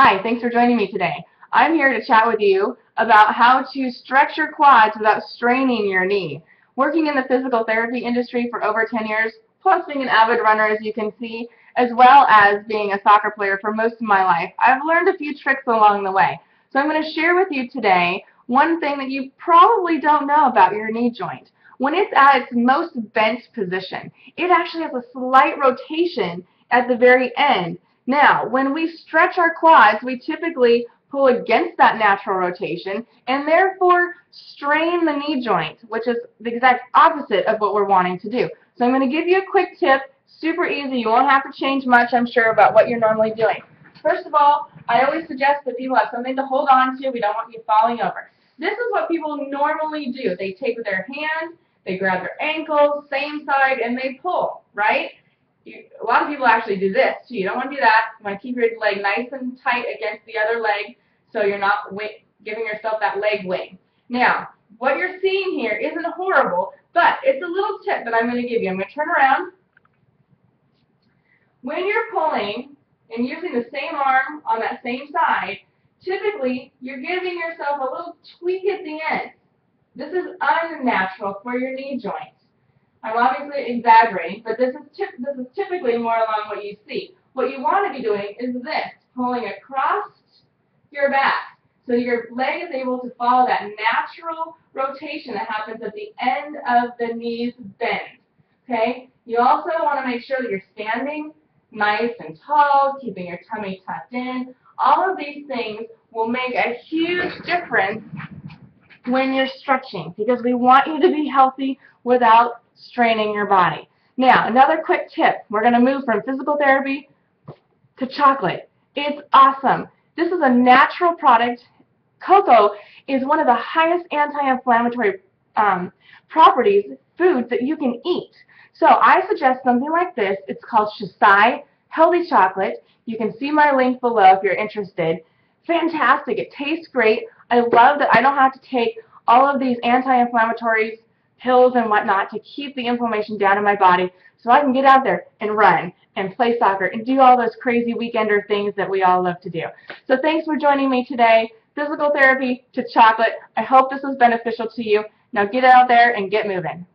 Hi, thanks for joining me today. I'm here to chat with you about how to stretch your quads without straining your knee. Working in the physical therapy industry for over 10 years, plus being an avid runner as you can see, as well as being a soccer player for most of my life, I've learned a few tricks along the way. So I'm going to share with you today one thing that you probably don't know about your knee joint. When it's at its most bent position, it actually has a slight rotation at the very end. Now, when we stretch our quads, we typically pull against that natural rotation and therefore strain the knee joint, which is the exact opposite of what we're wanting to do. So I'm going to give you a quick tip, super easy. You won't have to change much, I'm sure, about what you're normally doing. First of all, I always suggest that people have something to hold on to. We don't want you falling over. This is what people normally do. They take with their hands, they grab their ankles, same side, and they pull, right? A lot of people actually do this too. You don't want to do that. You want to keep your leg nice and tight against the other leg so you're not giving yourself that leg wing. Now, what you're seeing here isn't horrible, but it's a little tip that I'm going to give you. I'm going to turn around. When you're pulling and using the same arm on that same side, typically you're giving yourself a little tweak at the end. This is unnatural for your knee joint. I'm obviously exaggerating, but this is typically more along what you see. What you want to be doing is this, pulling across your back. So your leg is able to follow that natural rotation that happens at the end of the knee's bend. Okay? You also want to make sure that you're standing nice and tall, keeping your tummy tucked in. All of these things will make a huge difference when you're stretching, because we want you to be healthy without straining your body. Now, another quick tip. We're going to move from physical therapy to chocolate. It's awesome. This is a natural product. Cocoa is one of the highest anti-inflammatory properties, foods that you can eat. So I suggest something like this. It's called Shisai Healthy Chocolate. You can see my link below if you're interested. Fantastic. It tastes great. I love that I don't have to take all of these anti-inflammatories, pills and whatnot to keep the inflammation down in my body so I can get out there and run and play soccer and do all those crazy weekender things that we all love to do. So thanks for joining me today. Physical therapy to chocolate. I hope this was beneficial to you. Now get out there and get moving.